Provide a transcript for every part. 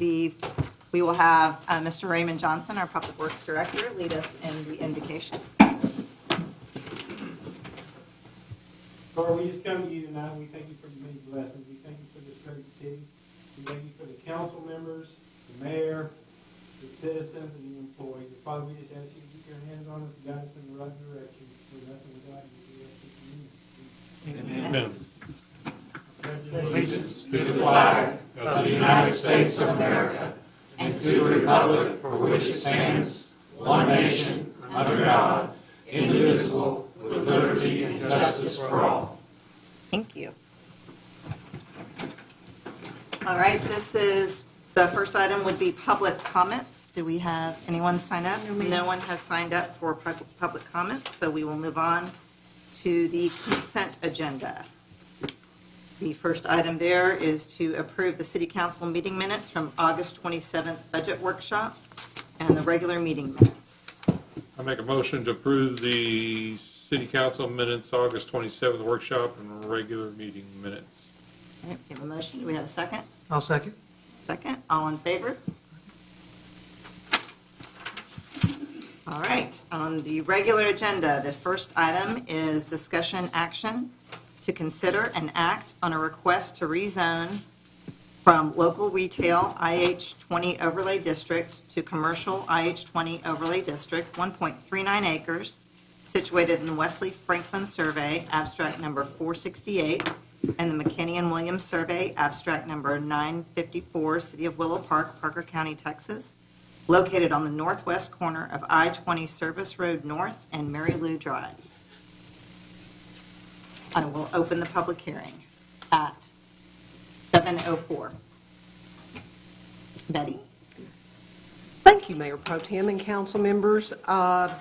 We will have Mr. Raymond Johnson, our Public Works Director, lead us in the invocation. Lord, we just come to you tonight, and we thank you for the many blessings. We thank you for this great city. We thank you for the council members, the mayor, the citizens, and the employees. And Father, we just ask you to keep your hands on us and guide us in the right direction. For nothing without you, we ask you to Amen. allegiance To the flag of the United States of America and to the republic for which it stands, one nation, under God, indivisible, with liberty and justice for all. Thank you. All right, the first item would be public comments. Do we have anyone sign up? No one has signed up for public comments, so we will move on to the consent agenda. The first item there is to approve the city council meeting minutes from August 27th budget workshop and the regular meeting minutes. I make a motion to approve the city council minutes, August 27th workshop and regular meeting minutes. All right, we have a motion. Do we have a second? I'll second. Second. All in favor? All right, on the regular agenda, the first item is discussion action to consider and act on a request to rezone from local retail IH-20 overlay district to commercial IH-20 overlay district, 1.39 acres, situated in Wesley Franklin Survey, abstract number 468, and the McKinney and Williams Survey, abstract number 954, City of Willow Park, Parker County, Texas, located on the northwest corner of I-20 Service Road North and Mary Lou Drive. I will open the public hearing at 7:04. Betty? Thank you, Mayor Pro Tem and council members.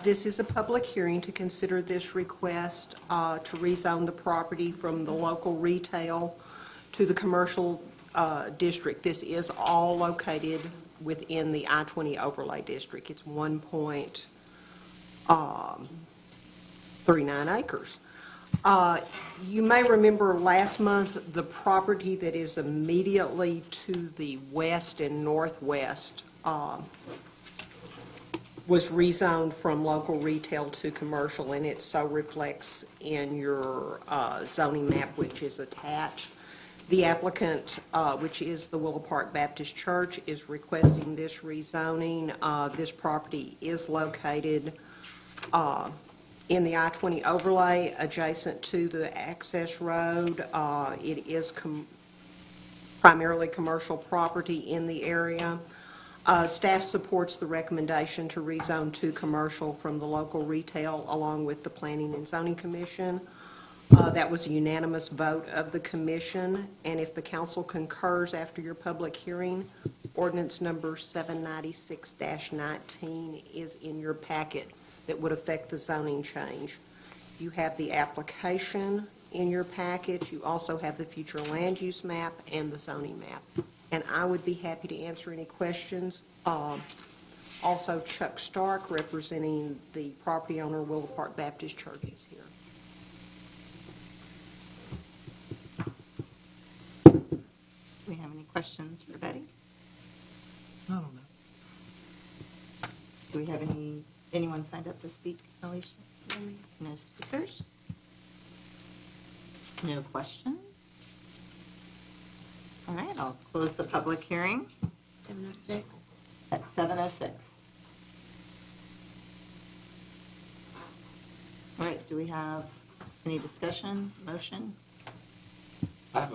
This is a public hearing to consider this request to rezone the property from the local retail to the commercial district. This is all located within the I-20 overlay district. It's 1.39 acres. You may remember last month, the property that is immediately to the west and northwest was rezoned from local retail to commercial, and it so reflects in your zoning map, which is attached. The applicant, which is the Willow Park Baptist Church, is requesting this rezoning. This property is located in the I-20 overlay, adjacent to the access road. It is primarily commercial property in the area. Staff supports the recommendation to rezone to commercial from the local retail, along with the Planning and Zoning Commission. That was a unanimous vote of the commission, and if the council concurs after your public hearing, ordinance number 796-19 is in your packet that would affect the zoning change. You have the application in your package. You also have the future land use map and the zoning map. And I would be happy to answer any questions. Also, Chuck Stark, representing the property owner, Willow Park Baptist Church, is here. Do we have any questions for Betty? I don't know. Do we have anyone signed up to speak, Alicia? No speakers? No questions? All right, I'll close the public hearing. 7:06. At 7:06. All right, do we have any discussion, motion? I have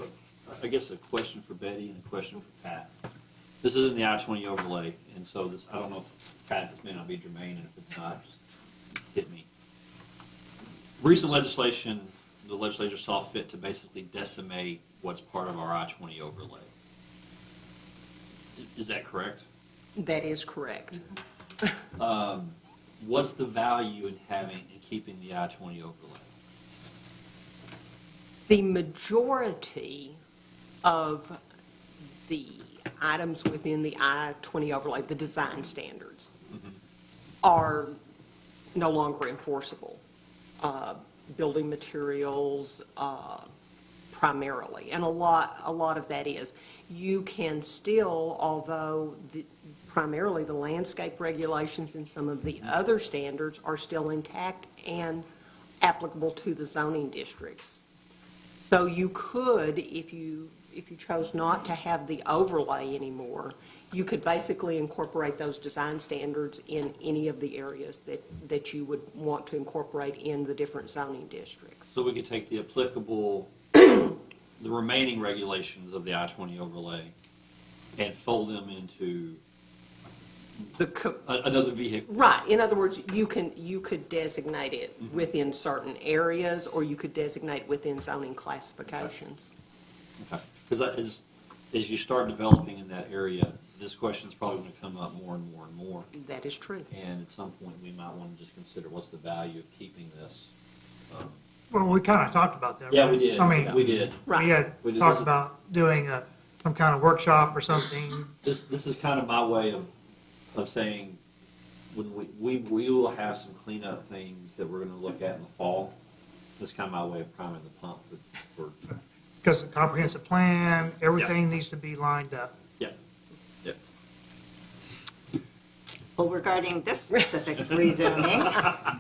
I guess a question for Betty and a question for Pat. This isn't the I-20 overlay, and so this, I don't know if Pat, this may not be germane, and if it's not, just hit me. Recent legislation, the legislature saw fit to basically decimate what's part of our I-20 overlay. Is that correct? That is correct. What's the value in keeping the I-20 overlay? The majority of the items within the I-20 overlay, the design standards, are no longer enforceable. Building materials, primarily, and a lot of that is. You can still, although primarily the landscape regulations and some of the other standards are still intact and applicable to the zoning districts. So you could, if you chose not to have the overlay anymore, you could basically incorporate those design standards in any of the areas that you would want to incorporate in the different zoning districts. So we could take the applicable, the remaining regulations of the I-20 overlay and fold them into another vehicle. Right, in other words, you could designate it within certain areas, or you could designate within zoning classifications. Okay, because as you start developing in that area, this question is probably going to come up more and more and more. That is true. And at some point, we might want to just consider what's the value of keeping this. Well, we kind of talked about that. Yeah, right? we did. I mean, We did. Right. we had We did. talked about doing some kind of workshop or something. This is kind of my way of saying, when we will have some cleanup things that we're going to look at in the fall. This is kind of my way of priming the pump for Because the comprehensive plan, everything needs to be lined up. yeah. Well, regarding this specific rezoning,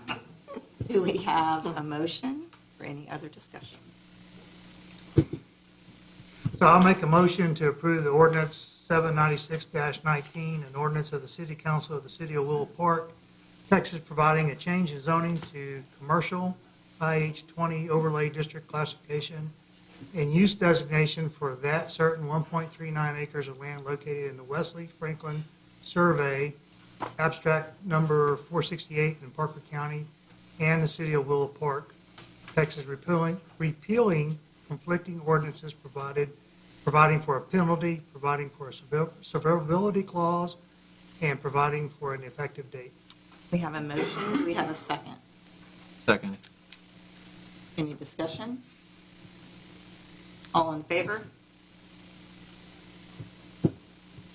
do we have a motion for any other discussions? So I'll make a motion to approve the ordinance 796-19, an ordinance of the City Council of the City of Willow Park, Texas, providing a change in zoning to commercial IH20 overlay district classification and use designation for that certain 1.39 acres of land located in the Wesley Franklin Survey, abstract number 468 in Parker County, and the City of Willow Park, Texas, repealing conflicting ordinances providing for a penalty, providing for a severability clause, and providing for an effective date. We have a motion, do we have a second? Second. Any discussion? All in favor?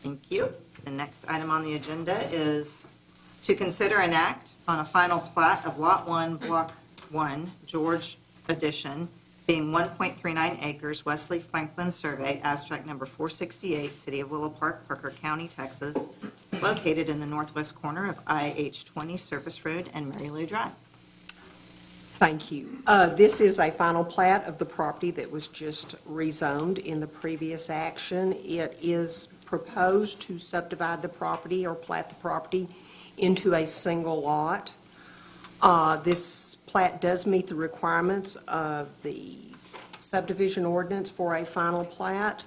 Thank you. The next item on the agenda is to consider an act on a final plat of Lot 1, Block 1, George Addition, being 1.39 acres, Wesley Franklin Survey, abstract number 468, City of Willow Park, Parker County, Texas, located in the northwest corner of IH20 Service Road and Mary Lou Drive. Thank you. This is a final plat of the property that was just rezoned in the previous action. It is proposed to subdivide the property or plat the property into a single lot. This plat does meet the requirements of the subdivision ordinance for a final plat.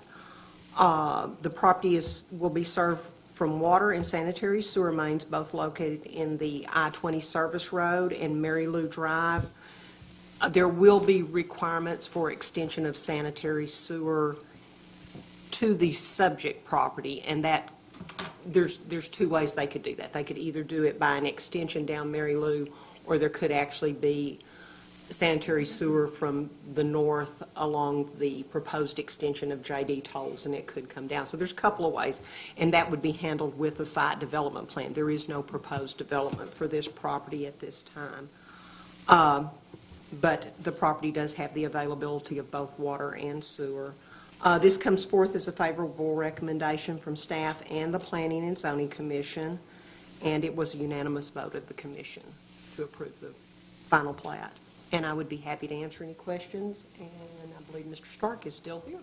The property will be served from water and sanitary sewer mains, both located in the I-20 Service Road and Mary Lou Drive. There will be requirements for extension of sanitary sewer to the subject property, and that, there's two ways they could do that. They could either do it by an extension down Mary Lou, or there could actually be sanitary sewer from the north along the proposed extension of J.D. Tolls, and it could come down. So there's a couple of ways, and that would be handled with the site development plan. There is no proposed development for this property at this time. But the property does have the availability of both water and sewer. This comes forth as a favorable recommendation from staff and the Planning and Zoning Commission, and it was a unanimous vote of the commission to approve the final plat. And I would be happy to answer any questions, and I believe Mr. Stark is still here.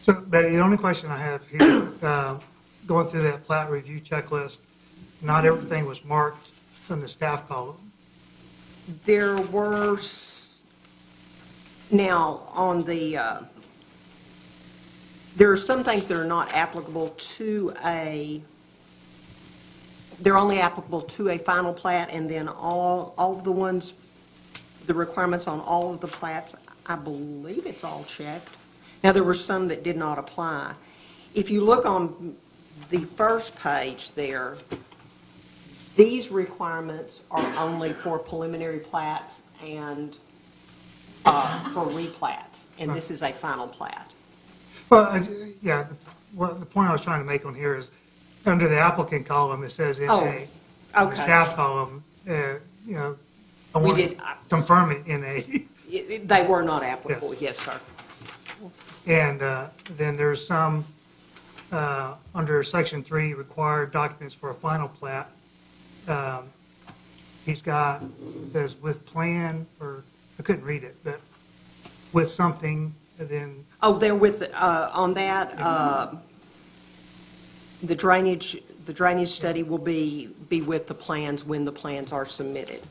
So Betty, the only question I have here, going through that plat review checklist, not everything was marked in the staff column. There were, now, on the, there are some things that are not applicable to they're only applicable to a final plat, and then all of the ones, the requirements on all of the plats, I believe it's all checked. Now, there were some that did not apply. If you look on the first page there, these requirements are only for preliminary plats and for replats, and this is a final plat. Well, yeah, the point I was trying to make on here is, under the applicant column, it says NA. Oh, In the okay. staff column, I We want did- to confirm it NA. They were not applicable, yes, sir. And then there's some, under Section 3, required documents for a final plat. He's got, it says with plan, or, I couldn't read it, but with something, and then, Oh, they're with, on that, the drainage study will be with the plans when the plans are submitted.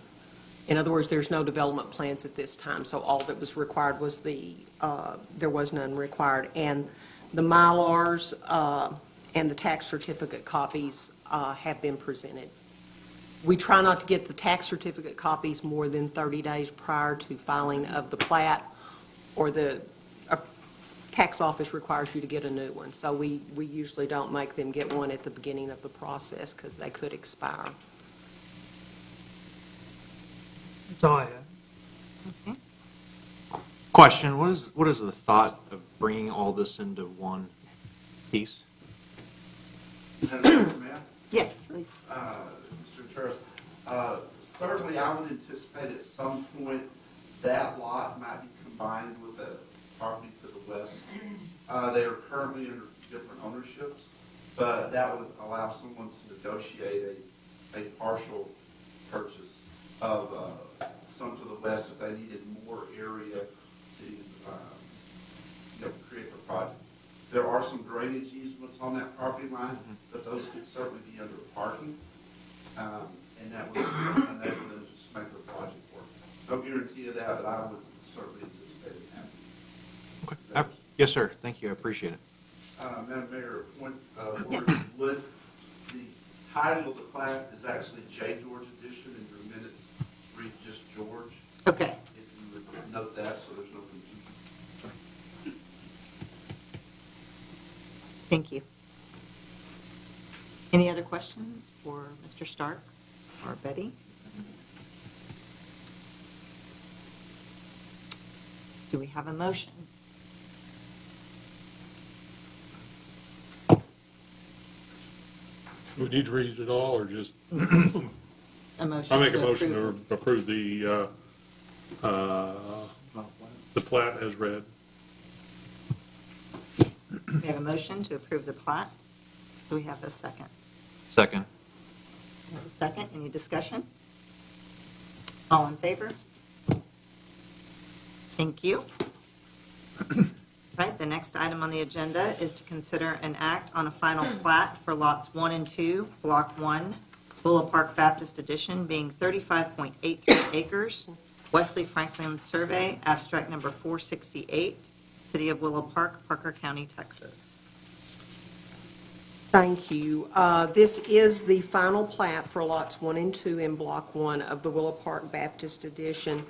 In other words, there's no development plans at this time, so all that was required was there was none required. And the Mylars and the tax certificate copies have been presented. We try not to get the tax certificate copies more than 30 days prior to filing of the plat, or the tax office requires you to get a new one. So we usually don't make them get one at the beginning of the process because they could expire. that's all I have. Question, what is the thought of bringing all this into one piece? Madam Mayor, Yes, please. Mr. Turris, certainly I would anticipate at some point that lot might be combined with the property to the west. They are currently under different ownerships, but that would allow someone to negotiate a partial purchase of some to the west if they needed more area to create the project. There are some drainage easements on that property line, but those could certainly be under parking, and that would enable them to just make the project work. No guarantee of that, but I would certainly anticipate it happening. Okay. Yes, sir. Thank you. I appreciate it. Madam Mayor, Yes. Wood, the title of the plat is actually J. George Edition, and your minutes read just George. Okay. If you would note that, so there's no confusion. Thank you. Any other questions for Mr. Stark or Betty? Do we have a motion? We need to read it all, or just, A motion I make a to motion approve. to approve the plat as read. We have a motion to approve the plat. Do we have a second? Second. We have a second. Any discussion? All in favor? Thank you. Right, the next item on the agenda is to consider an act on a final plat for lots 1 and 2, Block 1, Willow Park Baptist Edition, being 35.83 acres, Wesley Franklin Survey, abstract number 468, City of Willow Park, Parker County, Texas. Thank you. This is the final plat for lots 1 and 2 in Block 1 of the Willow Park Baptist Edition.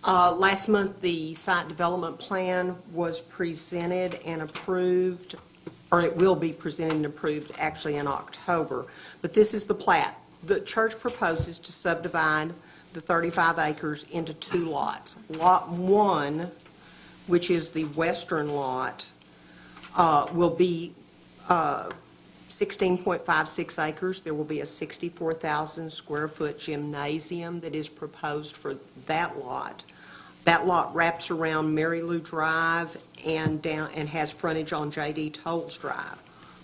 Last month, the site development plan was presented and approved, or it will be presented and approved actually in October. But this is the plat. The church proposes to subdivide the 35 acres into 2 lots. Lot 1, which is the western lot, will be 16.56 acres. There will be a 64,000 square foot gymnasium that is proposed for that lot. That lot wraps around Mary Lou Drive and has frontage on J.D. Tolles Drive.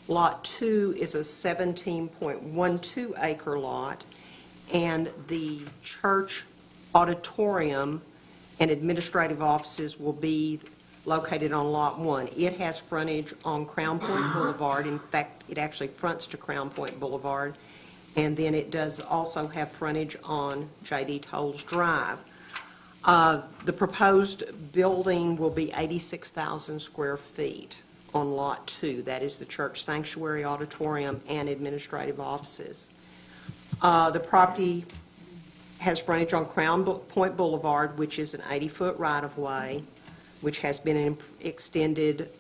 Lot 2 is a 17.12 acre lot, and the church auditorium and administrative offices will be located on Lot 1. It has frontage on Crown Point Boulevard. In fact, it actually fronts to Crown Point Boulevard. And then it does also have frontage on J.D. Tolles Drive. The proposed building will be 86,000 square feet on Lot 2. That is the church sanctuary, auditorium, and administrative offices. The property has frontage on Crown Point Boulevard, which is an 80-foot right-of-way, which has been extended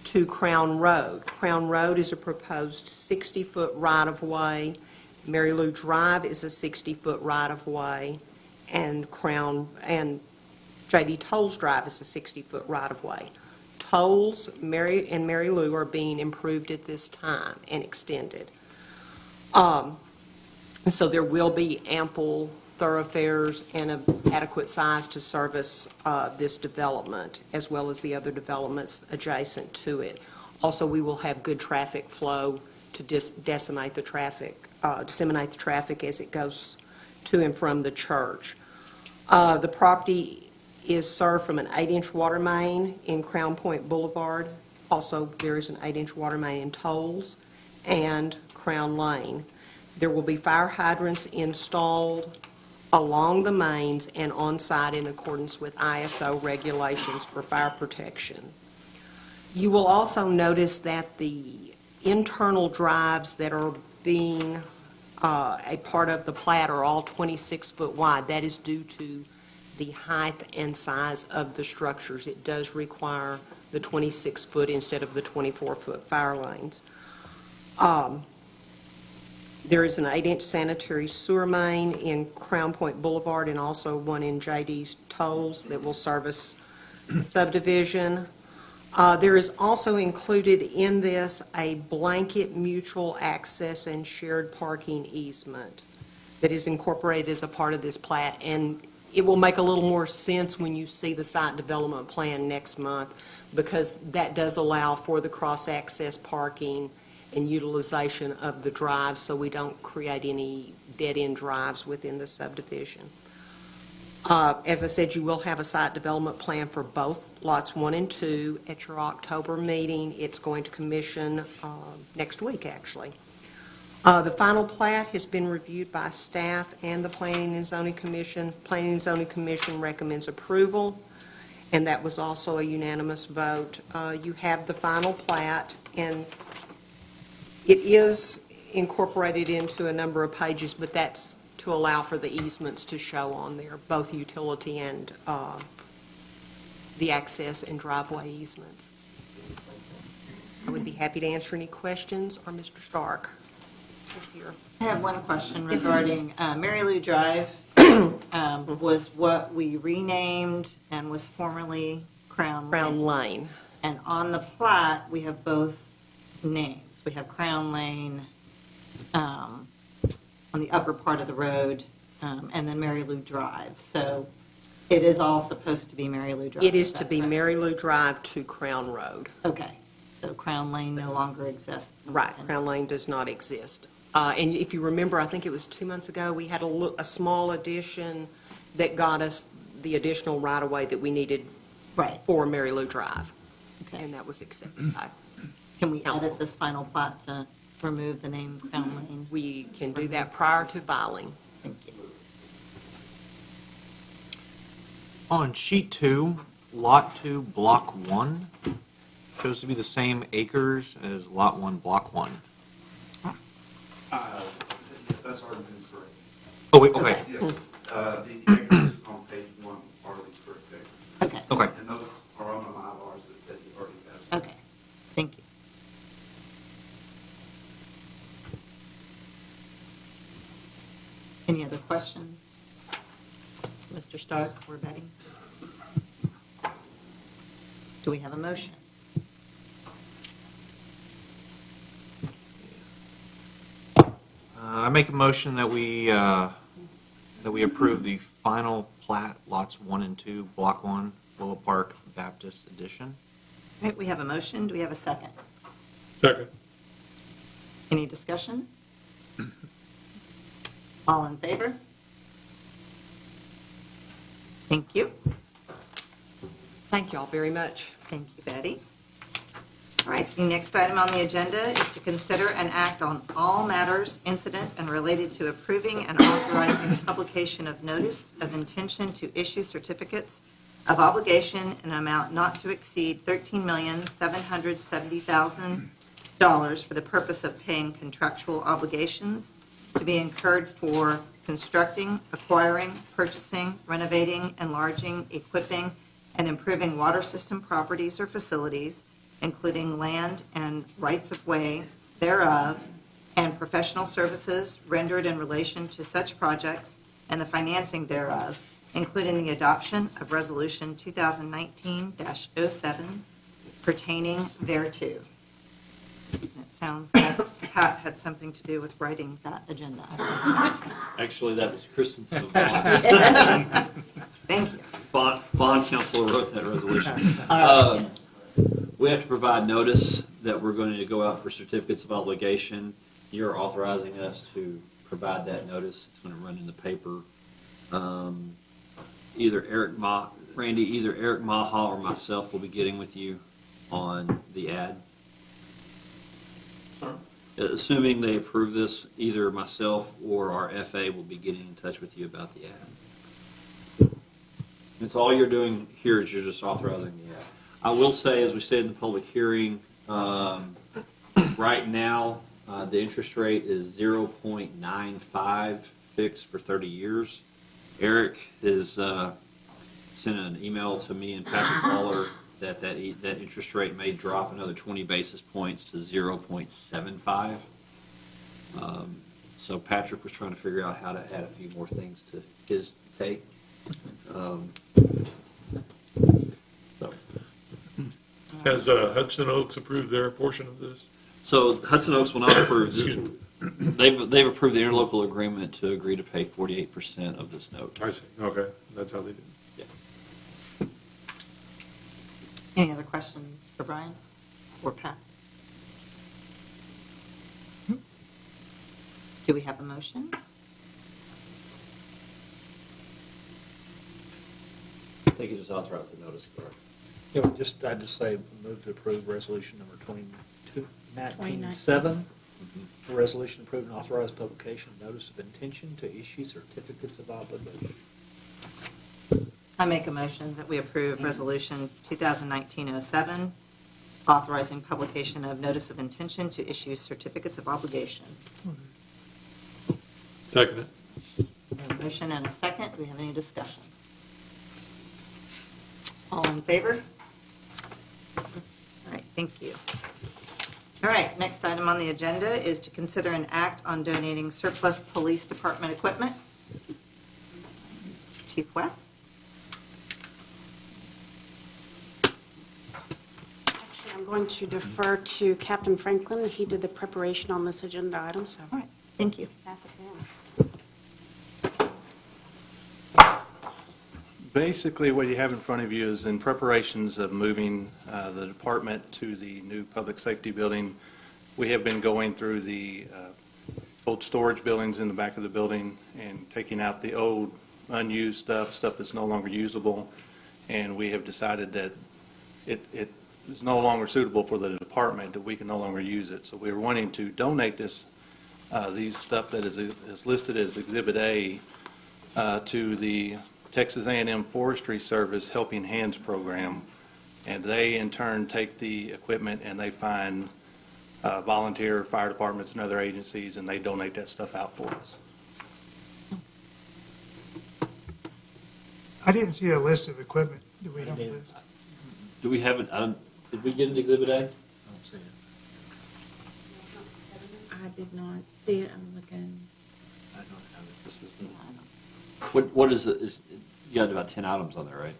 to Crown Road. Crown Road is a proposed 60-foot right-of-way. Mary Lou Drive is a 60-foot right-of-way, and J.D. Tolles Drive is a 60-foot right-of-way. Tolles and Mary Lou are being improved at this time and extended. So there will be ample thoroughfares and of adequate size to service this development, as well as the other developments adjacent to it. Also, we will have good traffic flow to disseminate the traffic as it goes to and from the church. The property is served from an 8-inch water main in Crown Point Boulevard. Also, there is an 8-inch water main in Tolles and Crown Lane. There will be fire hydrants installed along the mains and on-site in accordance with ISO regulations for fire protection. You will also notice that the internal drives that are being a part of the plat are all 26-foot wide. That is due to the height and size of the structures. It does require the 26-foot instead of the 24-foot fire lanes. There is an 8-inch sanitary sewer main in Crown Point Boulevard and also one in J.D.'s Tolles that will service the subdivision. There is also included in this a blanket mutual access and shared parking easement that is incorporated as a part of this plat, and it will make a little more sense when you see the site development plan next month, because that does allow for the cross-access parking and utilization of the drives, so we don't create any dead-end drives within the subdivision. As I said, you will have a site development plan for both lots 1 and 2 at your October meeting. It's going to commission next week, actually. The final plat has been reviewed by staff and the Planning and Zoning Commission. Planning and Zoning Commission recommends approval, and that was also a unanimous vote. You have the final plat, and it is incorporated into a number of pages, but that's to allow for the easements to show on there, both utility and the access and driveway easements. I would be happy to answer any questions, or Mr. Stark is here. I have one question Yes. regarding Mary Lou Drive. Was what we renamed and was formerly Crown Lane. Crown Lane. And on the plat, we have both names. We have Crown Lane on the upper part of the road, and then Mary Lou Drive. So it is all supposed to be Mary Lou Drive. It is that to be correct? Mary Lou Drive to Crown Road. Okay, so Crown Lane no longer exists. Right, Crown Lane does not exist. And if you remember, I think it was 2 months ago, we had a small addition that got us the additional right-of-way that we needed Right, for Mary Lou Drive, okay. and that was accepted by. Can we Council. edit this final plat to remove the name Crown Lane? We can do that prior to filing. Thank you. On sheet 2, lot 2, block 1, shows to be the same acres as lot 1, block 1. Yes, that's already been correct. Oh, wait, okay, Yes, the acres is on page 1, are the correct acres. Okay, okay. And those are on the Mylars that you already have. okay, thank you. Any other questions? Mr. Stark or Betty? Do we have a motion? I make a motion that we approve the final plat, lots 1 and 2, block 1, Willow Park Baptist Edition. All right, we have a motion. Do we have a second? Second. Any discussion? All in favor? Thank you. Thank you all very much. Thank you, Betty. All right, the next item on the agenda is to consider and act on all matters incident and related to approving and authorizing the publication of notice of intention to issue certificates of obligation in an amount not to exceed $13,770,000 for the purpose of paying contractual obligations to be incurred for constructing, acquiring, purchasing, renovating, enlarging, equipping, and improving water system properties or facilities, including land and rights-of-way thereof, and professional services rendered in relation to such projects and the financing thereof, including the adoption of Resolution 2019-07 pertaining thereto. It sounds like Pat had something to do with writing that agenda. Actually, that was Kristen's bond. Thank you. Bond counsel wrote that resolution. We have to provide notice that we're going to go out for certificates of obligation. You're authorizing us to provide that notice. It's going to run in the paper. Either Eric Maha or myself will be getting with you on the ad. Assuming they approve this, either myself or our FA will be getting in touch with you about the ad. And so all you're doing here is you're just authorizing the ad. I will say, as we stated in the public hearing, right now, the interest rate is 0.95 fixed for 30 years. Eric has sent an email to me and Patrick Waller that interest rate may drop another 20 basis points to 0.75. So Patrick was trying to figure out how to add a few more things to his take. So Has Hudson Oaks approved their portion of this? So Hudson Oaks will not approve. They've approved the interlocal agreement to agree to pay 48% of this note. I see, okay, that's how they do it. Any other questions for Brian or Pat? Do we have a motion? I think you just authorized the notice, correct? Yeah, I'd just say move to approve resolution number 19-7. A resolution approving authorized publication of notice of intention to issue certificates of obligation. I make a motion that we approve Resolution 2019-07, authorizing publication of notice of intention to issue certificates of obligation. Second it. We have a motion and a second. Do we have any discussion? All in favor? All right, thank you. All right, next item on the agenda is to consider an act on donating surplus police department equipment. Chief West? Actually, I'm going to defer to Captain Franklin. He did the preparation on this agenda item, so All right, thank you. pass it to him. Basically, what you have in front of you is in preparations of moving the department to the new public safety building. We have been going through the old storage buildings in the back of the building and taking out the old unused stuff that's no longer usable. And we have decided that it is no longer suitable for the department, that we can no longer use it. So we're wanting to donate these stuff that is listed as Exhibit A to the Texas A&M Forestry Service Helping Hands program, and they in turn take the equipment and they find volunteer fire departments and other agencies, and they donate that stuff out for us. I didn't see a list of equipment. Do we have a list? Do we have it? Did we get an Exhibit A? I don't see it. I did not see it. I'm looking. I don't have it. This was the- What is it? You got about 10 items on there, right?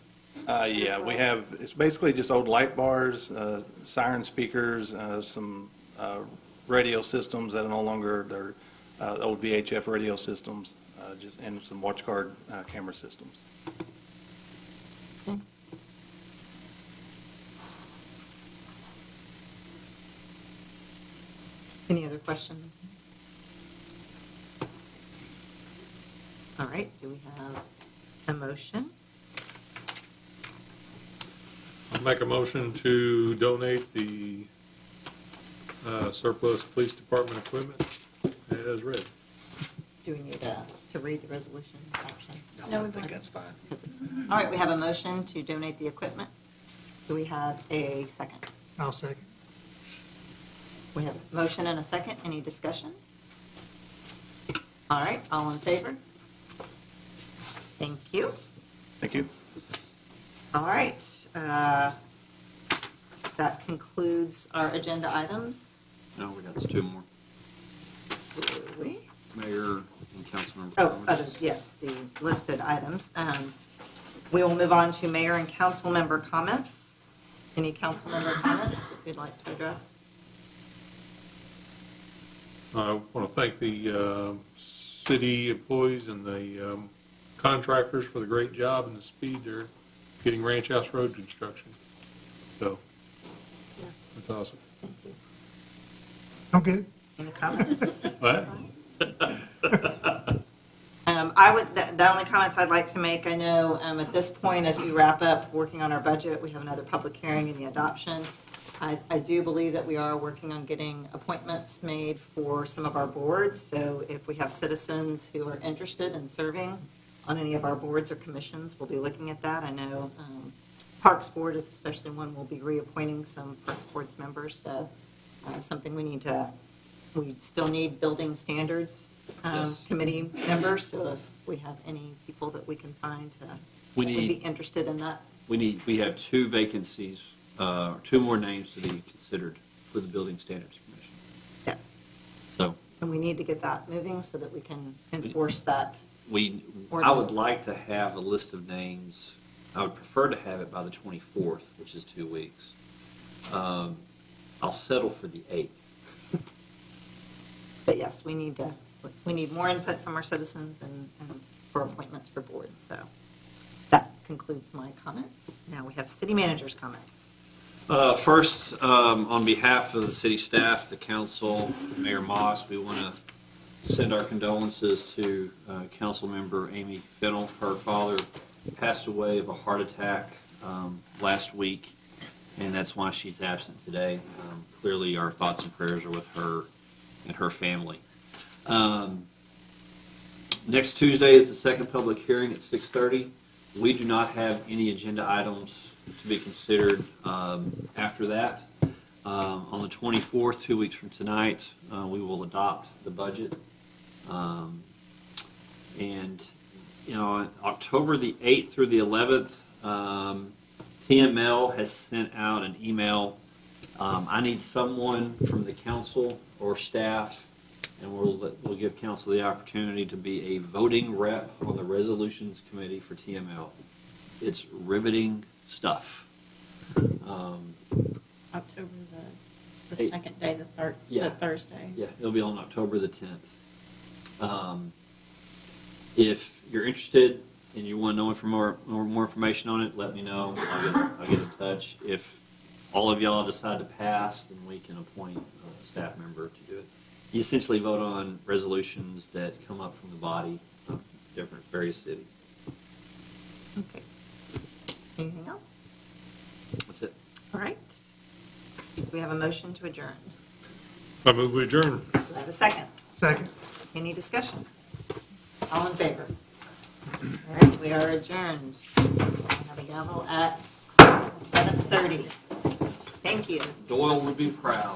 Yeah, we have, it's basically just old light bars, siren speakers, some radio systems that are no longer, they're old VHF radio systems, and some watch guard camera systems. Okay. Any other questions? All right, do we have a motion? I'll make a motion to donate the surplus police department equipment as read. Do we need to read the resolution option? No, I think that's fine. All right, we have a motion to donate the equipment. Do we have a second? I'll second. We have a motion and a second. Any discussion? All right, all in favor? Thank you. Thank you. All right. That concludes our agenda items. No, we got 2 more. Do we? Mayor and council member Oh, comments. yes, the listed items. We will move on to mayor and council member comments. Any council member comments that you'd like to address? I want to thank the city employees and the contractors for the great job and the speed they're getting Ranch House Road construction. So, that's awesome. Don't get it? Any comments? What? The only comments I'd like to make, I know at this point, as we wrap up working on our budget, we have another public hearing in the adoption. I do believe that we are working on getting appointments made for some of our boards. So if we have citizens who are interested in serving on any of our boards or commissions, we'll be looking at that. I know Parks Board is especially one, we'll be reappointing some Parks Board's members. So something we still need building standards Yes. committee members. So if we have any people that we can find We that would be need- interested in that. We have 2 vacancies, 2 more names to be considered for the Building Standards Commission. Yes. So And we need to get that moving so that we can enforce that. I would Ordinance. like to have a list of names. I would prefer to have it by the 24th, which is 2 weeks. I'll settle for the 8th. But yes, we need more input from our citizens and for appointments for boards. So that concludes my comments. Now we have city manager's comments. First, on behalf of the city staff, the council, Mayor Moss, we want to send our condolences to council member Amy Fennell. Her father passed away of a heart attack last week, and that's why she's absent today. Clearly, our thoughts and prayers are with her and her family. Next Tuesday is the second public hearing at 6:30. We do not have any agenda items to be considered after that. On the 24th, 2 weeks from tonight, we will adopt the budget. And, on October the 8th through the 11th, TML has sent out an email. I need someone from the council or staff, and we'll give council the opportunity to be a voting rep on the resolutions committee for TML. It's riveting stuff. October the Eight. second day, Yeah. the Thursday. Yeah, it'll be on October the 10th. If you're interested and you want to know more information on it, let me know. I'll get in touch. If all of y'all decide to pass, then we can appoint a staff member to do it. You essentially vote on resolutions that come up from the body of various cities. Okay. Anything else? That's it. All right. We have a motion to adjourn. I move we adjourn. Do I have a second? Second. Any discussion? All in favor? All right, we are adjourned. We have a gavel at 7:30. Thank you. Doyle would be proud.